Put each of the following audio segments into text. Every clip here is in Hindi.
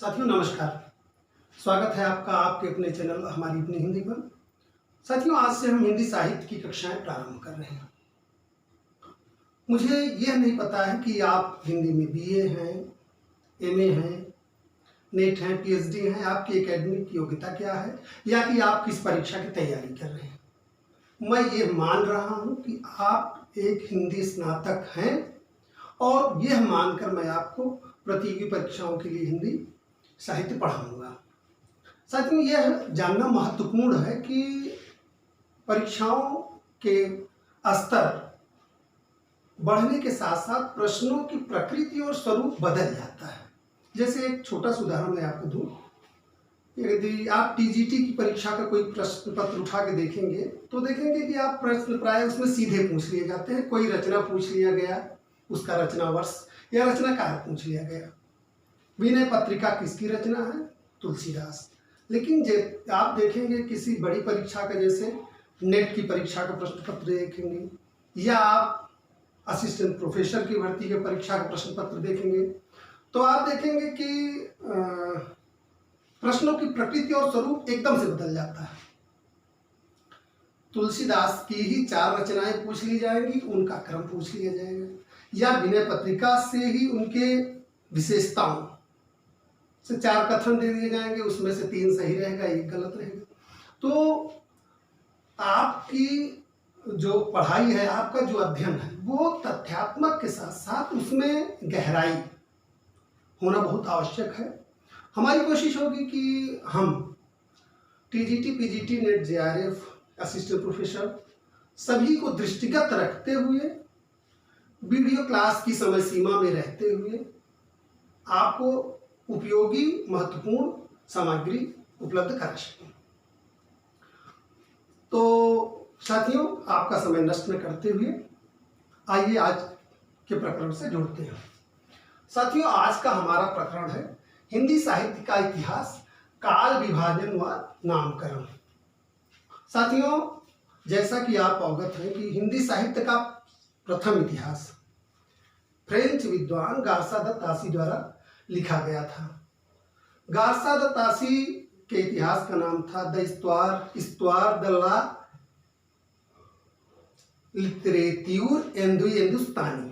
साथियों नमस्कार। स्वागत है आपका आपके अपने चैनल हमारी अपनी हिंदी पर। साथियों आज से हम हिंदी साहित्य की कक्षाएं प्रारंभ कर रहे हैं। मुझे यह नहीं पता है कि आप हिंदी में बीए हैं, एमए हैं, नेट हैं, पीएचडी हैं, आपकी एकेडमिक योग्यता क्या है या कि आप किस परीक्षा की तैयारी कर रहे हैं। मैं ये मान रहा हूँ कि आप एक हिंदी स्नातक हैं और यह मानकर मैं आपको प्रतियोगी परीक्षाओं के लिए हिंदी साहित्य पढ़ाऊंगा। साथियों यह जानना महत्वपूर्ण है कि परीक्षाओं के स्तर बढ़ने के साथ साथ प्रश्नों की प्रकृति और स्वरूप बदल जाता है। जैसे एक छोटा सा उदाहरण मैं आपको दूं, यदि आप टीजीटी की परीक्षा का कोई प्रश्न पत्र उठा के देखेंगे तो देखेंगे कि आप प्रश्न प्राय उसमें सीधे पूछ लिए जाते हैं। कोई रचना पूछ लिया गया, उसका रचना वर्ष या रचनाकार पूछ लिया गया। विनय पत्रिका किसकी रचना है? तुलसीदास। लेकिन जब आप देखेंगे किसी बड़ी परीक्षा का, जैसे नेट की परीक्षा का प्रश्न पत्र देखेंगे या आप असिस्टेंट प्रोफेसर की भर्ती के परीक्षा का प्रश्न पत्र देखेंगे तो आप देखेंगे कि प्रश्नों की प्रकृति और स्वरूप एकदम से बदल जाता है। तुलसीदास की ही 4 रचनाएं पूछ ली जाएंगी, उनका क्रम पूछ लिया जाएगा, या विनय पत्रिका से ही उनके विशेषताओं से 4 कथन दे दिए जाएंगे, उसमें से 3 सही रहेगा, 1 गलत रहेगा। तो आपकी जो पढ़ाई है, आपका जो अध्ययन है, वो तथ्यात्मक के साथ साथ उसमें गहराई होना बहुत आवश्यक है। हमारी कोशिश होगी कि हम TGT, PGT, net, JRF, assistant professor सभी को दृष्टिगत रखते हुए वीडियो क्लास की समय सीमा में रहते हुए आपको उपयोगी महत्वपूर्ण सामग्री उपलब्ध करा सकें। तो साथियों आपका समय नष्ट न करते हुए आइए आज के प्रकरण से जुड़ते हैं। साथियों आज का हमारा प्रकरण है हिंदी साहित्य का इतिहास, काल विभाजन व नामकरण। साथियों जैसा कि आप अवगत हैं कि हिंदी साहित्य का प्रथम इतिहास फ्रेंच विद्वान गार्सा द तासी द्वारा लिखा गया था। गार्सा द तासी के इतिहास का नाम था द इस्त्वार द ला लिटरेट्यूर हिंदुस्तानी।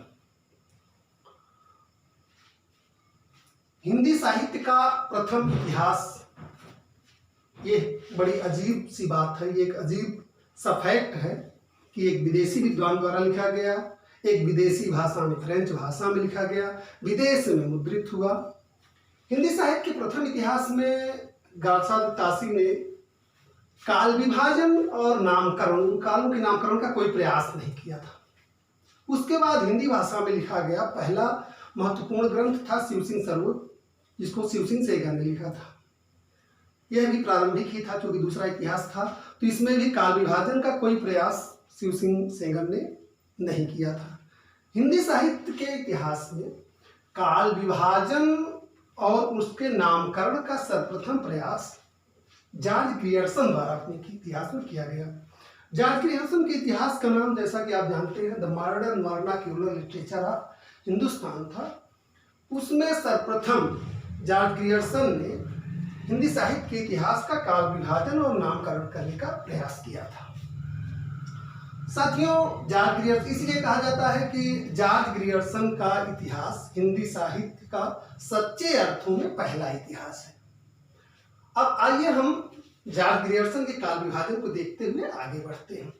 हिंदी साहित्य का प्रथम इतिहास, ये बड़ी अजीब सी बात है, ये एक अजीब सा फैक्ट है कि एक विदेशी विद्वान द्वारा लिखा गया, एक विदेशी भाषा में, फ्रेंच भाषा में लिखा गया, विदेश में मुद्रित हुआ। हिंदी साहित्य के प्रथम इतिहास में गार्सा द तासी ने काल विभाजन और नामकरण, कालों के नामकरण का कोई प्रयास नहीं किया था। उसके बाद हिंदी भाषा में लिखा गया पहला महत्वपूर्ण ग्रंथ था शिव सिंह स्वरूप, जिसको शिव सिंह सेंगर ने लिखा था। यह भी प्रारंभिक ही था क्योंकि दूसरा इतिहास था, तो इसमें भी काल विभाजन का कोई प्रयास शिव सिंह सेंगर ने नहीं किया था। हिंदी साहित्य के इतिहास में काल विभाजन और उसके नामकरण का सर्वप्रथम प्रयास जॉर्ज ग्रियर्सन द्वारा अपने इतिहास में किया गया। जॉर्ज ग्रियर्सन के इतिहास का नाम, जैसा कि आप जानते हैं, the modern vernacular literature of Hindustan था। उसमें सर्वप्रथम जॉर्ज ग्रियर्सन ने हिंदी साहित्य के इतिहास का काल विभाजन और नामकरण करने का प्रयास किया था। साथियों जॉर्ज ग्रियर्सन इसलिए कहा जाता है कि जॉर्ज ग्रियर्सन का इतिहास हिंदी साहित्य का सच्चे अर्थों में पहला इतिहास है। अब आइए हम जॉर्ज ग्रियर्सन के काल विभाजन को देखते हुए आगे बढ़ते हैं।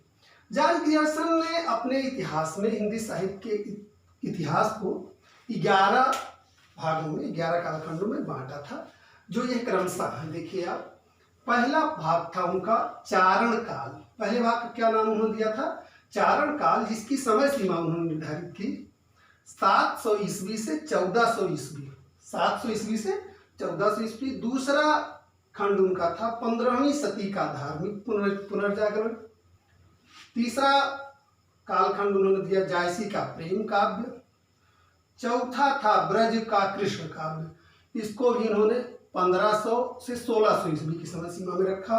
जॉर्ज ग्रियर्सन ने अपने इतिहास में हिंदी साहित्य के इतिहास को 11 भागों में, 11 कालखंडों में बांटा था, जो यह क्रमशः है। देखिए आप, पहला भाग था उनका चारण काल। पहले भाग का क्या नाम उन्होंने दिया था? चारण काल, जिसकी समय सीमा उन्होंने निर्धारित की 700 ईस्वी से 1400 ईस्वी, 700 ईस्वी से 1400 ईस्वी। दूसरा खंड उनका था 15वीं सदी का धार्मिक पुनर्जागरण। तीसरा कालखंड उन्होंने दिया जायसी का प्रेम काव्य। चौथा था ब्रज का कृष्ण काव्य, इसको भी इन्होंने 1500 से 1600 ईस्वी की समय सीमा में रखा।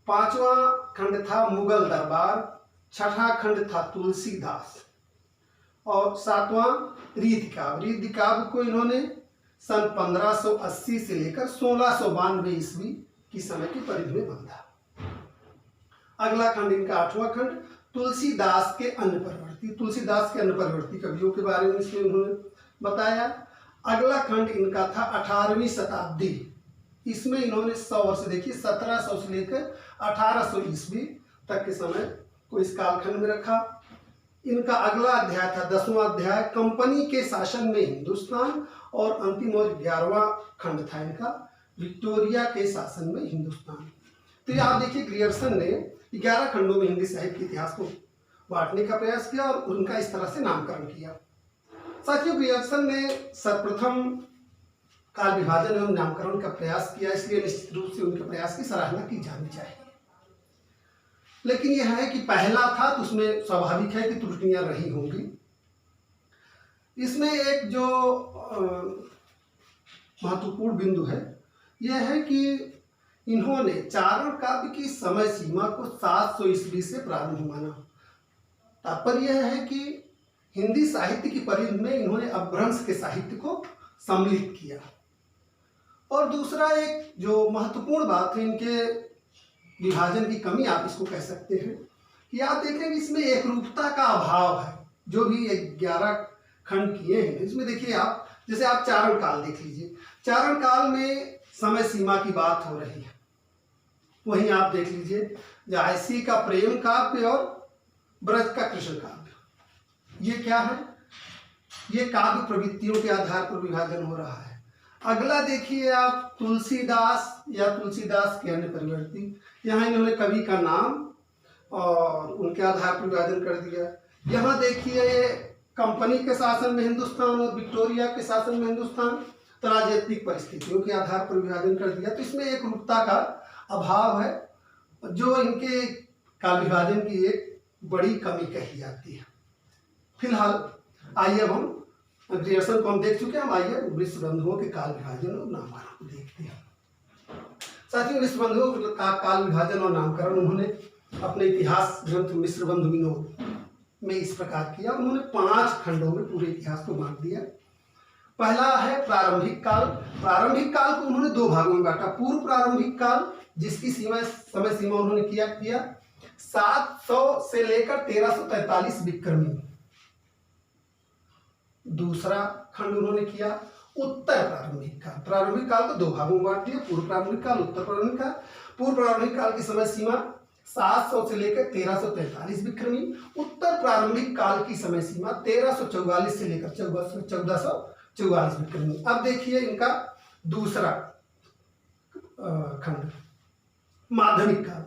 पांचवा खंड था मुगल दरबार। छठा खंड था तुलसीदास और सातवां रीति काव्य। रीति काव्य को इन्होंने सन 1580 से लेकर 1692 ईस्वी की समय की परिधि में बंधा। अगला खंड इनका 8वां खंड तुलसीदास के अन्य परवर्ती। तुलसीदास के अन्य परवर्ती कवियों के बारे में इसमें उन्होंने बताया। अगला खंड इनका था 18वीं शताब्दी। इसमें इन्होंने 100 वर्ष, देखिए 1700 से लेकर 1800 ईस्वी तक के समय को इस कालखंड में रखा। इनका अगला अध्याय था 10वां अध्याय कंपनी के शासन में हिंदुस्तान, और अंतिम और 11वां खंड था इनका विक्टोरिया के शासन में हिंदुस्तान। तो ये आप देखिए ग्रियर्सन ने 11 खंडों में हिंदी साहित्य के इतिहास को बांटने का प्रयास किया और उनका इस तरह से नामकरण किया। साथियों, ग्रियर्सन ने सर्वप्रथम काल विभाजन एवं नामकरण का प्रयास किया, इसलिए निश्चित रूप से उनके प्रयास की सराहना की जानी चाहिए। लेकिन यह है कि पहला था तो उसमें स्वाभाविक है कि त्रुटियां रही होंगी। इसमें एक जो महत्वपूर्ण बिंदु है यह है कि इन्होंने चारण काव्य की समय सीमा को 700 ईस्वी से प्रारंभ माना। तात्पर्य यह है कि हिंदी साहित्य की परिधि में इन्होंने अपभ्रंश के साहित्य को सम्मिलित किया। और दूसरा एक जो महत्वपूर्ण बात है इनके विभाजन की कमी, आप इसको कह सकते हैं कि आप देखें कि इसमें एक रूपता का अभाव है। जो भी 11 खंड किए हैं इसमें देखिए आप, जैसे आप चारण काल देख लीजिए, चारण काल में समय सीमा की बात हो रही है। वहीं आप देख लीजिए झांसी का प्रेम काव्य और ब्रज का कृष्ण काव्य, ये क्या है? ये काव्य प्रवृत्तियों के आधार पर विभाजन हो रहा है। अगला देखिए आप तुलसीदास या तुलसीदास के अन्य परिवर्ती, यहाँ इन्होंने कवि का नाम और उनके आधार पर विभाजन कर दिया। यहाँ देखिए कंपनी के शासन में हिंदुस्तान और विक्टोरिया के शासन में हिंदुस्तान, तो राजनीतिक परिस्थितियों के आधार पर विभाजन कर दिया। तो इसमें एक रूपता का अभाव है जो इनके काल विभाजन की एक बड़ी कमी कही जाती है। फिलहाल आइए अब हम ग्रियर्सन को हम देख चुके हैं, हम आइए विश्वबंधुओं के काल विभाजन और नामकरण को देखते हैं। साथियों, विश्वबंधुओं का काल विभाजन और नामकरण उन्होंने अपने इतिहास ग्रंथ मिश्रबंधु विनोद में इस प्रकार किया। उन्होंने 5 खंडों में पूरे इतिहास को बांट दिया। पहला है प्रारंभिक काल। प्रारंभिक काल को उन्होंने 2 भागों में बांटा। पूर्व प्रारंभिक काल, जिसकी समय सीमा उन्होंने किया 700 से लेकर 1343 विक्रमी। दूसरा खंड उन्होंने किया उत्तर प्रारंभिक काल। प्रारंभिक काल को 2 भागों में बांट दिया, पूर्व प्रारंभिक काल, उत्तर प्रारंभिक काल। पूर्व प्रारंभिक काल की समय सीमा 700 से लेकर 1343 विक्रमी। उत्तर प्रारंभिक काल की समय सीमा 1344 से लेकर 1444 विक्रमी। अब देखिए इनका दूसरा खंड माध्यमिक काल।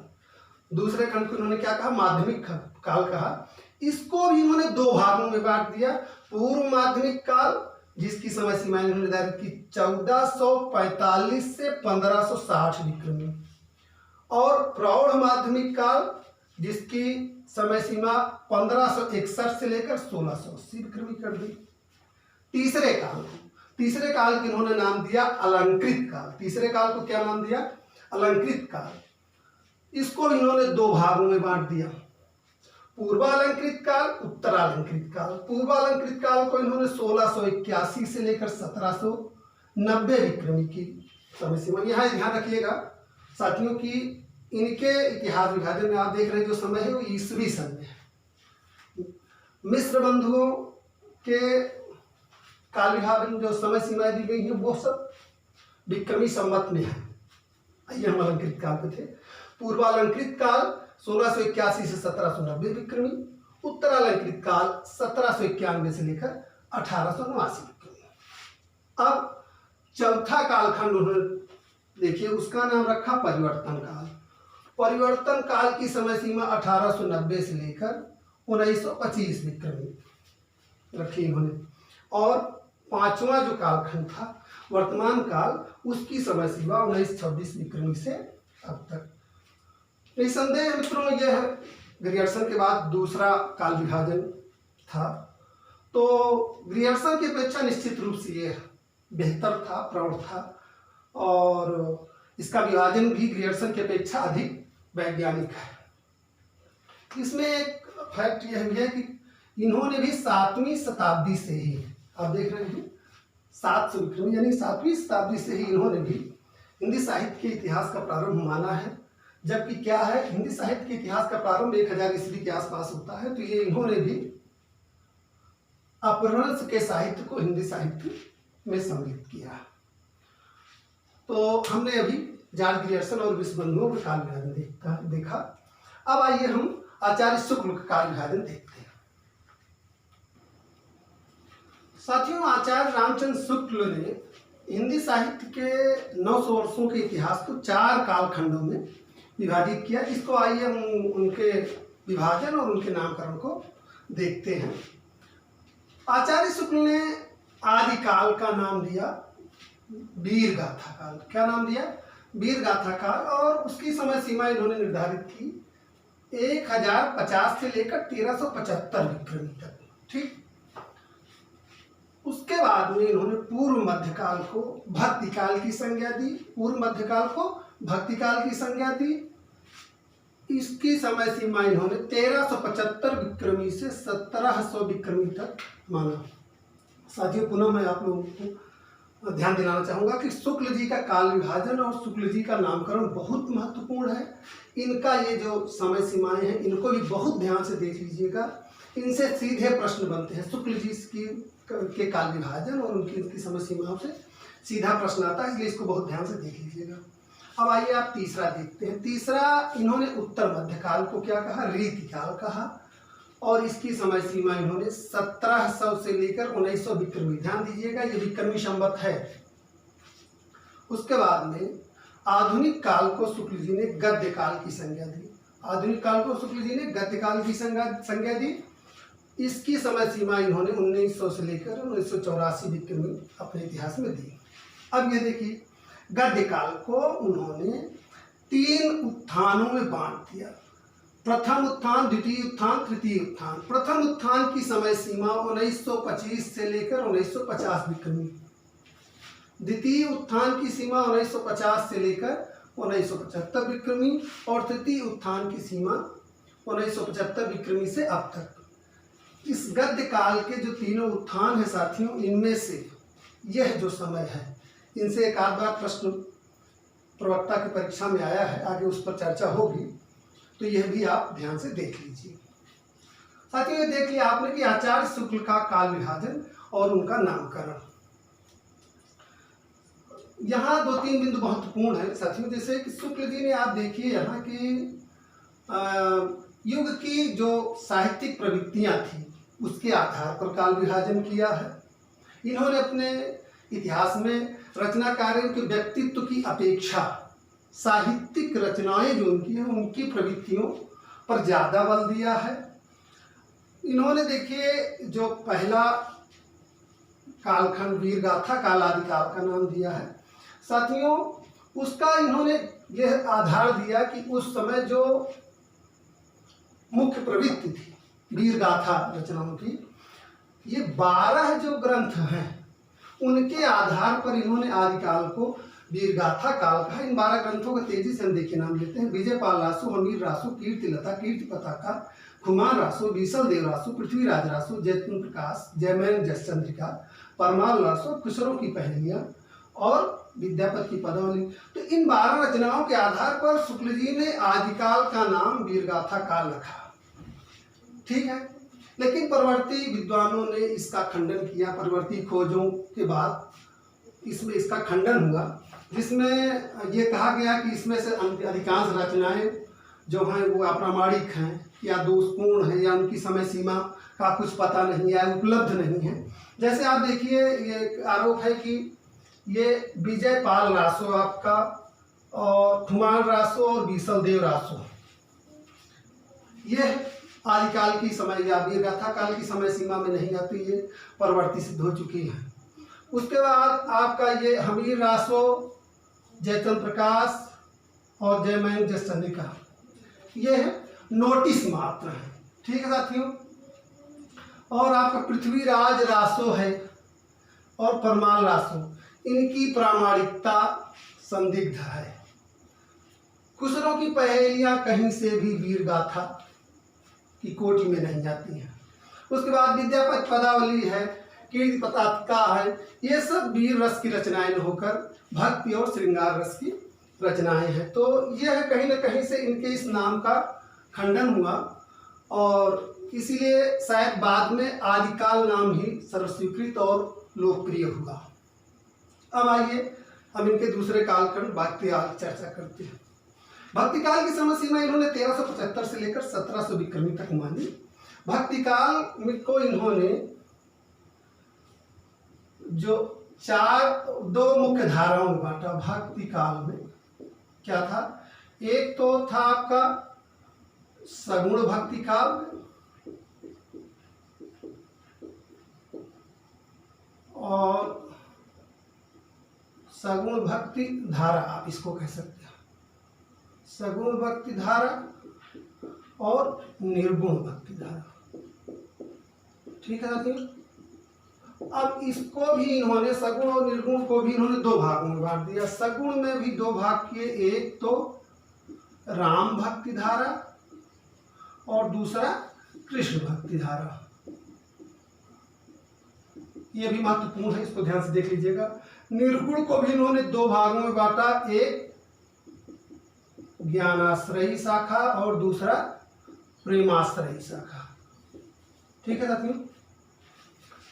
दूसरे खंड को उन्होंने क्या कहा? माध्यमिक काल कहा। इसको भी उन्होंने 2 भागों में बांट दिया। पूर्व माध्यमिक काल, जिसकी समय सीमा इन्होंने निर्धारित की 1445 से 1560 विक्रमी, और प्रौढ़ माध्यमिक काल, जिसकी समय सीमा 1561 से लेकर 1680 विक्रमी कर दी। तीसरे काल को इन्होंने नाम दिया अलंकृत काल। तीसरे काल को क्या नाम दिया? अलंकृत काल। इसको इन्होंने 2 भागों में बांट दिया, पूर्वालंकृत काल, उत्तरालंकृत काल। पूर्वालंकृत काल को इन्होंने 1681 से लेकर 1790 विक्रमी की समय सीमा। यहाँ ध्यान रखिएगा साथियों कि इनके इतिहास विभाजन में आप देख रहे हैं जो समय है वो ईस्वी सन में है। मिश्र बंधुओं के काल विभाजन जो समय सीमाएं दी गई हैं वो सब विक्रमी संवत में है। आइए हम अलंकृत काल पे थे। पूर्वालंकृत काल 1681 से 1790 विक्रमी। उत्तरालंकृत काल 1791 से लेकर 1889 विक्रमी। अब चौथा कालखंड उन्होंने देखिए उसका नाम रखा परिवर्तन काल। परिवर्तन काल की समय सीमा 1890 से लेकर 1925 विक्रमी रखी इन्होंने। और 5वां जो कालखंड था वर्तमान काल, उसकी समय सीमा 1926 विक्रमी से अब तक। निसंदेह मित्रों यह ग्रियर्सन के बाद दूसरा काल विभाजन था। तो ग्रियर्सन की अपेक्षा निश्चित रूप से यह बेहतर था, प्रौढ़ था, और इसका विभाजन भी ग्रियर्सन की अपेक्षा अधिक वैज्ञानिक है। इसमें एक फैक्ट यह भी है कि इन्होंने भी 7वीं शताब्दी से ही, आप देख रहे हैं 700 विक्रमी यानी 7वीं शताब्दी से ही इन्होंने भी हिंदी साहित्य के इतिहास का प्रारंभ माना है। जबकि क्या है, हिंदी साहित्य के इतिहास का प्रारंभ 1000 ईस्वी के आसपास होता है। तो ये इन्होंने भी अपभ्रंश के साहित्य को हिंदी साहित्य में सम्मिलित किया। तो हमने अभी जॉर्ज ग्रियर्सन और विश्वबंधुओं का काल विभाजन देखा। अब आइए हम आचार्य शुक्ल का काल विभाजन देखते हैं। साथियों, आचार्य रामचंद्र शुक्ल ने हिंदी साहित्य के 900 वर्षों के इतिहास को 4 कालखंडों में विभाजित किया। इसको आइए हम उनके विभाजन और उनके नामकरण को देखते हैं। आचार्य शुक्ल ने आदि काल का नाम दिया वीर गाथा काल। क्या नाम दिया? वीर गाथा काल। और उसकी समय सीमा इन्होंने निर्धारित की 1050 से लेकर 1375 विक्रमी तक। ठीक। उसके बाद में इन्होंने पूर्व मध्यकाल को भक्ति काल की संज्ञा दी। पूर्व मध्यकाल को भक्ति काल की संज्ञा दी। इसकी समय सीमा इन्होंने 1375 विक्रमी से 1700 विक्रमी तक माना। साथियों, पुनः मैं आप लोगों को ध्यान दिलाना चाहूँगा कि शुक्ल जी का काल विभाजन और शुक्ल जी का नामकरण बहुत महत्वपूर्ण है। इनका ये जो समय सीमाएं हैं इनको भी बहुत ध्यान से देख लीजिएगा। इनसे सीधे प्रश्न बनते हैं। शुक्ल जी के काल विभाजन और उनकी समय सीमाओं से सीधा प्रश्न आता है, इसलिए इसको बहुत ध्यान से देख लीजिएगा। अब आइए आप तीसरा देखते हैं। तीसरा, इन्होंने उत्तर मध्यकाल को क्या कहा? रीतिकाल कहा। और इसकी समय सीमा इन्होंने 1700 से लेकर 1900 विक्रमी। ध्यान दीजिएगा, ये विक्रमी संवत है। उसके बाद में आधुनिक काल को शुक्ल जी ने गद्य काल की संज्ञा दी। आधुनिक काल को शुक्ल जी ने गद्य काल की संज्ञा दी। इसकी समय सीमा इन्होंने 1900 से लेकर 1984 विक्रमी अपने इतिहास में दी। अब ये देखिए, गद्य काल को उन्होंने 3 उत्थानों में बांट दिया। प्रथम उत्थान, द्वितीय उत्थान, तृतीय उत्थान। प्रथम उत्थान की समय सीमा 1925 से लेकर 1950 विक्रमी। द्वितीय उत्थान की सीमा 1950 से लेकर 1975 विक्रमी। और तृतीय उत्थान की सीमा 1975 विक्रमी से अब तक। इस गद्य काल के जो तीनों उत्थान हैं साथियों, इनमें से यह जो समय है, इनसे एक आध बार प्रश्न प्रवक्ता की परीक्षा में आया है, आगे उस पर चर्चा होगी, तो यह भी आप ध्यान से देख लीजिए। साथियों, ये देख लिया आपने कि आचार्य शुक्ल का काल विभाजन और उनका नामकरण। यहाँ 2-3 बिंदु महत्वपूर्ण है साथियों। जैसे कि शुक्ल जी ने, आप देखिए यहाँ की युग की जो साहित्यिक प्रवृत्तियाँ थी उसके आधार पर काल विभाजन किया है। इन्होंने अपने इतिहास में रचनाकारों के व्यक्तित्व की अपेक्षा साहित्यिक रचनाएं जो उनकी हैं उनकी प्रवृत्तियों पर ज़्यादा बल दिया है। इन्होंने देखिए जो पहला कालखंड वीर गाथा काल आदि काल का नाम दिया है साथियों, उसका इन्होंने यह आधार दिया कि उस समय जो मुख्य प्रवृत्ति थी वीर गाथा रचनाओं की, ये 12 जो ग्रंथ हैं उनके आधार पर इन्होंने आदिकाल को वीर गाथा काल कहा। इन 12 ग्रंथों का तेजी से हम देखिए नाम लेते हैं। विजयपाल रासो, हमीर रासो, कीर्तिलता, कीर्ति पताका, खुमान रासो, बीसल देव रासो, पृथ्वीराज रासो, जयतुन प्रकाश, जयमैन जसचंद्रिका, परमाल रासो, खुसरो की पहेलियाँ और विद्यापति की पदावली। तो इन 12 रचनाओं के आधार पर शुक्ल जी ने आदिकाल का नाम वीरगाथा काल रखा। ठीक है, लेकिन परवर्ती विद्वानों ने इसका खंडन किया। परवर्ती खोजों के बाद इसमें इसका खंडन हुआ, जिसमें ये कहा गया कि इसमें से अधिकांश रचनाएं जो हैं वो अप्रामाणिक हैं या दोषपूर्ण हैं या उनकी समय सीमा का कुछ पता नहीं है, उपलब्ध नहीं है। जैसे आप देखिए, ये आरोप है कि ये विजयपाल रासो आपका और खुमान रासो और बीसल देव रासो, यह आदिकाल की समय या वीरगाथा काल की समय सीमा में नहीं आती, ये परवर्ती सिद्ध हो चुकी है। उसके बाद आपका ये हमीर रासो, जयचंद्र प्रकाश और जयमैन जसचंद्रिका, ये नोटिस मात्र है। ठीक है साथियों, और आपका पृथ्वीराज रासो है और परमाल रासो, इनकी प्रामाणिकता संदिग्ध है। खुसरो की पहेलियां कहीं से भी वीरगाथा की कोटि में नहीं जाती हैं। उसके बाद विद्यापति पदावली है कीर्ति पताका है, ये सब वीर रस की रचनाएं होकर भक्ति और श्रृंगार रस की रचनाएं हैं। तो यह कहीं न कहीं से इनके इस नाम का खंडन हुआ और इसीलिए शायद बाद में आदिकाल नाम ही सर्वस्वीकृत और लोकप्रिय हुआ। अब आइए हम इनके दूसरे कालखंड भक्ति काल की चर्चा करते हैं। भक्ति काल की समय सीमा इन्होंने 1375 से लेकर 1700 विक्रमी तक मानी। भक्ति काल को इन्होंने जो दो मुख्य धाराओं में बांटा। भक्ति काल में क्या था, एक तो था आपका सगुण भक्ति काल और सगुण भक्ति धारा, आप इसको कह सकते हैं, सगुण भक्ति धारा और निर्गुण भक्ति धारा। ठीक है साथियों। अब इसको भी इन्होंने सगुण और निर्गुण को भी इन्होंने दो भागों में बांट दिया। सगुण में भी दो भाग किए, एक तो राम भक्ति धारा और दूसरा कृष्ण भक्ति धारा। यह भी महत्वपूर्ण है, इसको ध्यान से देख लीजिएगा। निर्गुण को भी इन्होंने दो भागों में बांटा, एक ज्ञानाश्रयी शाखा और दूसरा प्रेमाश्रयी शाखा। ठीक है साथियों।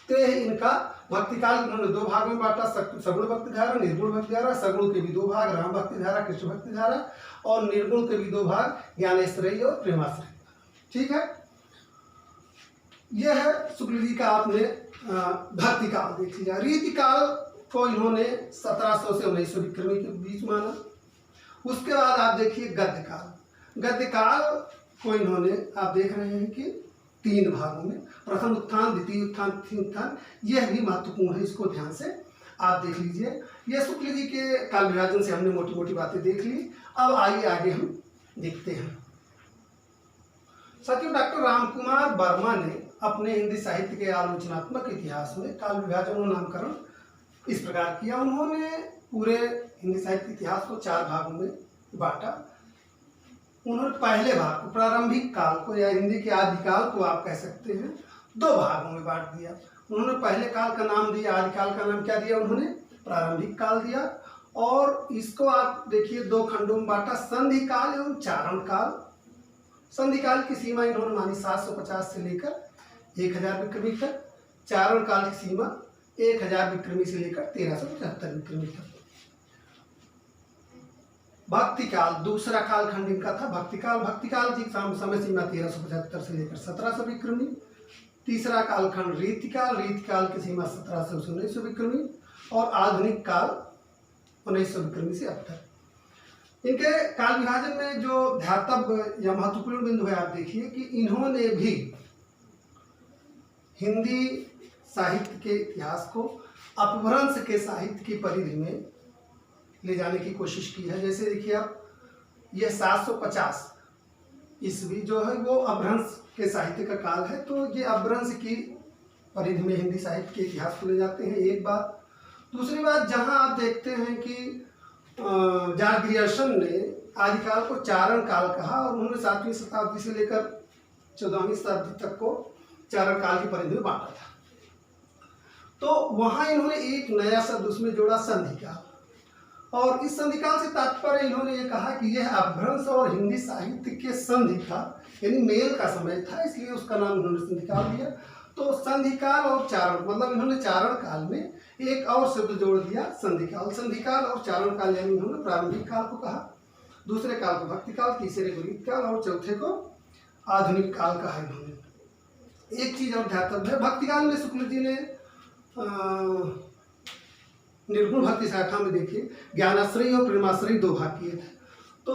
तो इनका भक्ति काल इन्होंने दो भाग में बांटा, सगुण भक्ति धारा, निर्गुण भक्ति धारा। सगुण के भी दो भाग, राम भक्ति धारा, कृष्ण भक्ति धारा, और निर्गुण के भी दो भाग, ज्ञानाश्रयी और प्रेमाश्रयी। ठीक है। यह है शुक्ल जी का आपने भक्ति काल देख लिया। रीति काल को इन्होंने 1700 से 1900 विक्रमी के बीच माना। उसके बाद आप देखिए गद्य काल। गद्य काल को इन्होंने, आप देख रहे हैं कि तीन भागों में, प्रथम उत्थान, द्वितीय उत्थान, तृतीय उत्थान। यह भी महत्वपूर्ण है, इसको ध्यान से आप देख लीजिए। यह शुक्ल जी के काल विभाजन से हमने मोटी मोटी बातें देख ली। अब आइए आगे हम देखते हैं। साथियों, डॉक्टर रामकुमार वर्मा ने अपने हिंदी साहित्य के आलोचनात्मक इतिहास में काल विभाजन और नामकरण इस प्रकार किया। उन्होंने पूरे हिंदी साहित्य इतिहास को चार भागों में बांटा। उन्होंने पहले भाग को, प्रारंभिक काल को या हिंदी के आदिकाल को आप कह सकते हैं, दो भागों में बांट दिया। उन्होंने पहले काल का नाम दिया, आदिकाल का नाम क्या दिया उन्होंने, प्रारंभिक काल दिया। और इसको आप देखिए दो खंडों में बांटा, संधि काल एवं चारण काल। संधि काल की सीमा इन्होंने मानी 750 से लेकर 1000 विक्रमी तक। चारण काल की सीमा 1000 विक्रमी से लेकर 1375 विक्रमी तक। भक्ति काल दूसरा कालखंड इनका था। भक्ति काल की समय सीमा 1375 से लेकर 1700 विक्रमी। तीसरा कालखंड रीति काल की सीमा 1700 से 1900 विक्रमी। और आधुनिक काल 1900 विक्रमी से अब तक। इनके काल विभाजन में जो ध्यातव्य या महत्वपूर्ण बिंदु है, आप देखिए कि इन्होंने भी हिंदी साहित्य के इतिहास को अपभ्रंश के साहित्य की परिधि में ले जाने की कोशिश की है। जैसे देखिए आप, यह 750 ईस्वी जो है वो अपभ्रंश के साहित्य का काल है। तो ये अपभ्रंश की परिधि में हिंदी साहित्य के इतिहास को ले जाते हैं, एक बात। दूसरी बात, जहां आप देखते हैं कि जॉर्ज ग्रियर्सन ने आदिकाल को चारण काल कहा और उन्होंने 7वीं शताब्दी से लेकर 14वीं शताब्दी तक को चारण काल की परिधि में बांटा था। तो वहां इन्होंने एक नया शब्द उसमें जोड़ा, संधि काल। और इस संधि काल से तात्पर्य इन्होंने ये कहा कि यह अपभ्रंश और हिंदी साहित्य के संधि था, यानी मेल का समय था, इसलिए उसका नाम उन्होंने संधि काल दिया। तो संधि काल और चारण, मतलब इन्होंने चारण काल में एक और शब्द जोड़ दिया, संधि काल। संधि काल और चारण काल यानी इन्होंने प्रारंभिक काल को कहा, दूसरे काल को भक्ति काल, तीसरे को रीति काल और चौथे को आधुनिक काल कहा इन्होंने। एक चीज और ध्यातव्य है, भक्ति काल में शुक्ल जी ने निर्गुण भक्ति शाखा में देखिए ज्ञानाश्रयी और प्रेमाश्रयी दो भाग किए थे। तो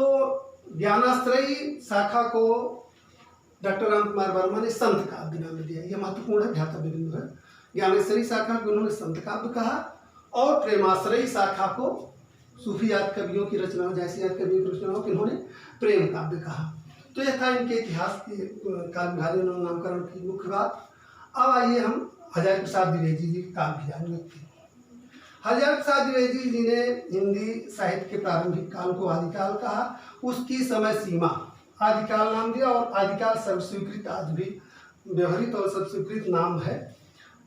ज्ञानाश्रयी शाखा को डॉक्टर रामकुमार वर्मा ने संत काव्य नाम दिया। यह महत्वपूर्ण है, ध्यातव्य बिंदु है। ज्ञानाश्रयी शाखा को उन्होंने संत काव्य कहा और प्रेमाश्रयी शाखा को सूफियात कवियों की रचनाओं, जैसियात कवियों की रचनाओं को इन्होंने प्रेम काव्य कहा। तो यह था इनके इतिहास के काल विभाजन और नामकरण की मुख्य बात। अब आइए हम हजारी प्रसाद द्विवेदी जी के काल विभाजन देखते हैं। हजारी प्रसाद द्विवेदी जी ने हिंदी साहित्य के प्रारंभिक काल को आदिकाल कहा, उसकी समय सीमा आदिकाल नाम दिया और आदिकाल सर्वस्वीकृत, आज भी व्यवहारित और सर्वस्वीकृत नाम है।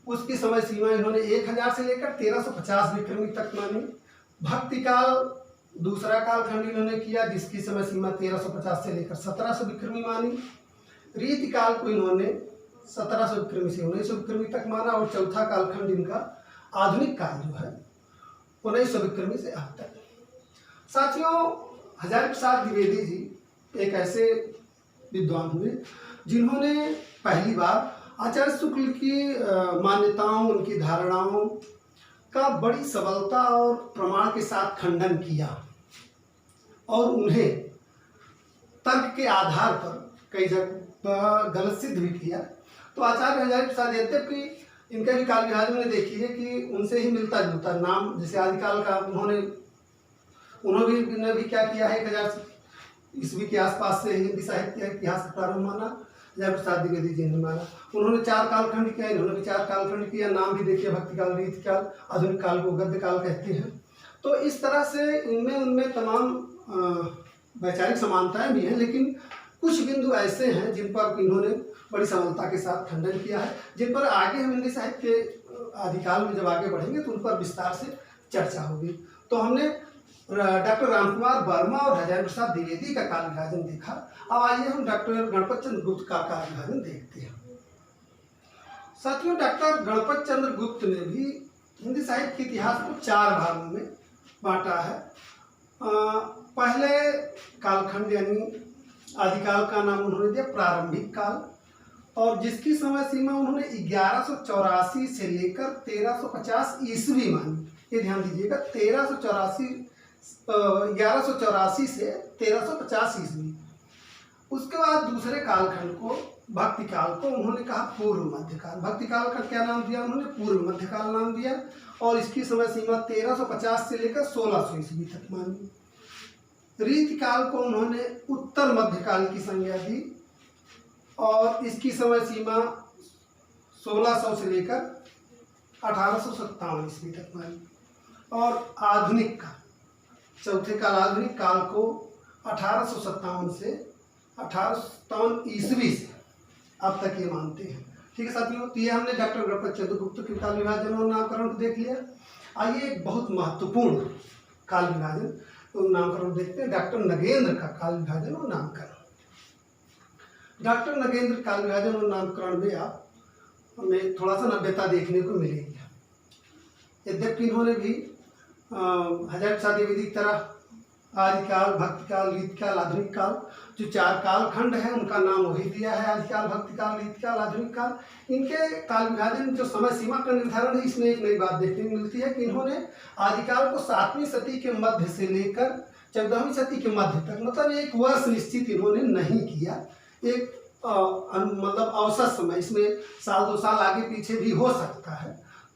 उसकी समय सीमा इन्होंने 1000 से लेकर 1350 विक्रमी तक मानी। भक्ति काल दूसरा कालखंड इन्होंने किया, जिसकी समय सीमा 1350 से लेकर 1700 विक्रमी मानी। रीति काल को इन्होंने 1700 विक्रमी से 1900 विक्रमी तक माना, और चौथा कालखंड इनका आधुनिक काल जो है 1900 विक्रमी से अब तक। साथियों, हजारी प्रसाद द्विवेदी जी एक ऐसे विद्वान हुए जिन्होंने पहली बार आचार्य शुक्ल की मान्यताओं, उनकी धारणाओं का बड़ी सबलता और प्रमाण के साथ खंडन किया, और उन्हें तर्क के आधार पर कई जगह गलत सिद्ध भी किया। तो आचार्य हजारी प्रसाद, यद्यपि इनका भी काल विभाजन में देखिए कि उनसे ही मिलता जुलता नाम, जैसे आदिकाल का उन्होंने भी क्या किया है, 1000 ईस्वी के आसपास से हिंदी साहित्य इतिहास का प्रारंभ माना, हजारी प्रसाद द्विवेदी जी ने माना। उन्होंने 4 कालखंड किया, इन्होंने भी 4 कालखंड किया। नाम भी देखिए, भक्ति काल, रीति काल, आधुनिक काल को गद्य काल कहते हैं। तो इस तरह से इनमें उनमें तमाम वैचारिक समानताएं भी हैं, लेकिन कुछ बिंदु ऐसे हैं जिन पर इन्होंने बड़ी सरलता के साथ खंडन किया है, जिन पर आगे हम हिंदी साहित्य के आदिकाल में जब आगे बढ़ेंगे तो उन पर विस्तार से चर्चा होगी। तो हमने डॉक्टर रामकुमार वर्मा और हजारी प्रसाद द्विवेदी का काल विभाजन देखा। अब आइए हम डॉक्टर गणपत चंद्र गुप्त का काल विभाजन देखते हैं। साथियों, डॉक्टर गणपत चंद्र गुप्त ने भी हिंदी साहित्य के इतिहास को 4 भागों में बांटा है। पहले कालखंड यानी आदिकाल का नाम उन्होंने दिया प्रारंभिक काल, और जिसकी समय सीमा उन्होंने 1184 से लेकर 1350 ईस्वी मानी। ये ध्यान दीजिएगा, 1184 से 1350 ईस्वी। उसके बाद दूसरे कालखंड को, भक्ति काल को, उन्होंने कहा पूर्व मध्यकाल। भक्ति काल का क्या नाम दिया उन्होंने? पूर्व मध्यकाल नाम दिया, और इसकी समय सीमा 1350 से लेकर 1600 ईस्वी तक मानी। रीति काल को उन्होंने उत्तर मध्यकाल की संज्ञा दी, और इसकी समय सीमा 1600 से लेकर 1857 ईस्वी तक मानी। और आधुनिक काल, चौथे काल आधुनिक काल को 1857 से 1857 ईस्वी से अब तक ये मानते हैं। ठीक है साथियों, तो ये हमने डॉक्टर गणपत चंद्र गुप्त के काल विभाजन और नामकरण को देख लिया। आइए एक बहुत महत्वपूर्ण काल विभाजन तो नामकरण देखते हैं, डॉक्टर नगेंद्र का काल विभाजन और नामकरण। डॉक्टर नगेंद्र काल विभाजन और नामकरण में आप हमें थोड़ा सा नव्यता देखने को मिलेगी। यद्यपि इन्होंने भी हजारी प्रसाद द्विवेदी की तरह आदिकाल, भक्ति काल, रीति काल, आधुनिक काल, जो 4 कालखंड हैं उनका नाम वही दिया है, आदिकाल, भक्ति काल, रीति काल, आधुनिक काल। इनके काल विभाजन जो समय सीमा का निर्धारण है, इसमें एक नई बात देखने को मिलती है कि इन्होंने आदिकाल को 7वीं सदी के मध्य से लेकर 14वीं सदी के मध्य तक, मतलब एक वर्ष निश्चित इन्होंने नहीं किया। एक मतलब औसत समय, इसमें साल 2 साल आगे पीछे भी हो सकता है।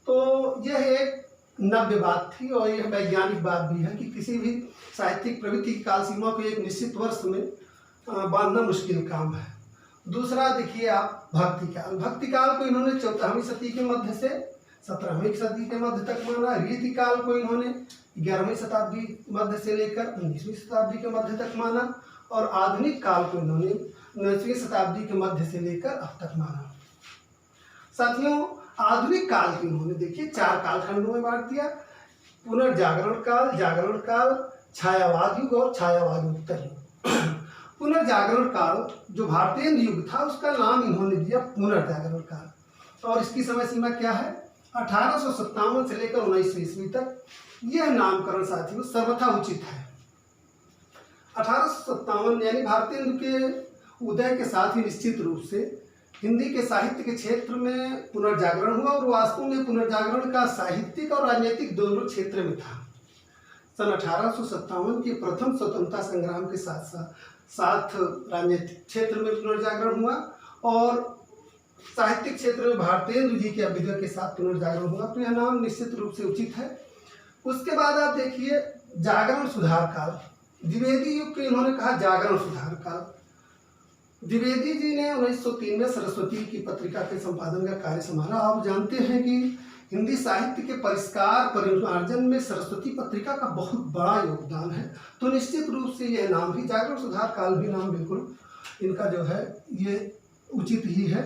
तो यह एक नव्य बात थी, और यह वैज्ञानिक बात भी है कि किसी भी साहित्यिक प्रवृत्ति की काल सीमा को एक निश्चित वर्ष में बांधना मुश्किल काम है। दूसरा देखिए आप भक्ति काल। भक्ति काल को इन्होंने 14वीं सदी के मध्य से 17वीं सदी के मध्य तक माना। रीति काल को इन्होंने 11वीं शताब्दी मध्य से लेकर 19वीं शताब्दी के मध्य तक माना, और आधुनिक काल को इन्होंने 19वीं शताब्दी के मध्य से लेकर अब तक माना। साथियों, आधुनिक काल की उन्होंने देखिए 4 कालखंडों में बांट दिया। पुनर्जागरण काल, जागरण काल, छायावाद युग और छायावादोत्तर युग। पुनर्जागरण काल जो भारतीय युग था, उसका नाम इन्होंने दिया पुनर्जागरण काल, और इसकी समय सीमा क्या है? 1857 से लेकर 1900 ईस्वी तक। यह नामकरण साथियों सर्वथा उचित है। 1857 यानी भारतीय युग के उदय के साथ ही निश्चित रूप से हिंदी के साहित्य के क्षेत्र में पुनर्जागरण हुआ, और वास्तव में पुनर्जागरण का साहित्यिक और राजनीतिक दोनों क्षेत्र में था। सन 1857 के प्रथम स्वतंत्रता संग्राम के साथ राजनीतिक क्षेत्र में पुनर्जागरण हुआ, और साहित्यिक क्षेत्र में भारतेंदु जी के अभ्युदय के साथ पुनर्जागरण हुआ। तो यह नाम निश्चित रूप से उचित है। उसके बाद आप देखिए जागरण सुधार काल। द्विवेदी युग के इन्होंने कहा जागरण सुधार काल। द्विवेदी जी ने 1903 में सरस्वती की पत्रिका के संपादन का कार्य संभाला। आप जानते हैं कि हिंदी साहित्य के परिष्कार परिमार्जन में सरस्वती पत्रिका का बहुत बड़ा योगदान है। तो निश्चित रूप से यह नाम भी, जागरण सुधार काल भी नाम बिल्कुल इनका जो है ये उचित ही है।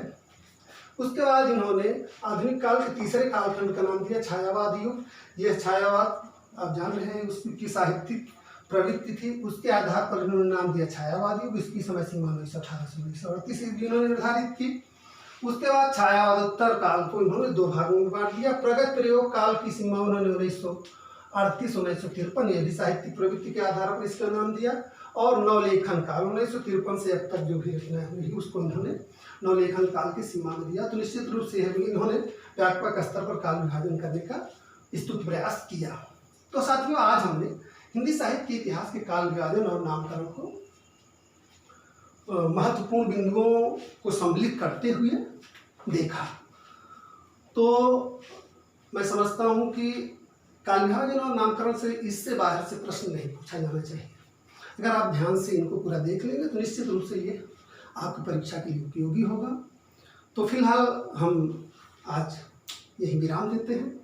उसके बाद इन्होंने आधुनिक काल के तीसरे कालखंड का नाम दिया छायावाद युग। यह छायावाद आप जान रहे हैं उसकी साहित्यिक प्रवृत्ति थी, उसके आधार पर इन्होंने नाम दिया छायावाद युग। इसकी समय सीमा 1838 ईस्वी इन्होंने निर्धारित की। उसके बाद छायावादोत्तर काल को इन्होंने दो भागों में बांट दिया। प्रगत प्रयोग काल की सीमा उन्होंने 1938-1953 यह भी साहित्यिक प्रवृत्ति के आधार पर इसका नाम दिया। और नवलेखन काल 1953 से अब तक जो भी रचना हुई उसको इन्होंने नवलेखन काल की सीमा में दिया। तो निश्चित रूप से इन्होंने व्यापक स्तर पर काल विभाजन करने का स्तुत प्रयास किया। तो साथियों, आज हमने हिंदी साहित्य के इतिहास के काल विभाजन और नामकरण को महत्वपूर्ण बिंदुओं को सम्मिलित करते हुए देखा। तो मैं समझता हूँ कि काल विभाजन और नामकरण से इससे बाहर से प्रश्न नहीं पूछा जाना चाहिए। अगर आप ध्यान से इनको पूरा देख लेंगे तो निश्चित रूप से ये आपकी परीक्षा के लिए उपयोगी होगा। तो फिलहाल हम आज यही विराम देते हैं,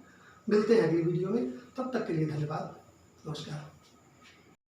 मिलते हैं अगली वीडियो में। तब तक के लिए धन्यवाद, नमस्कार।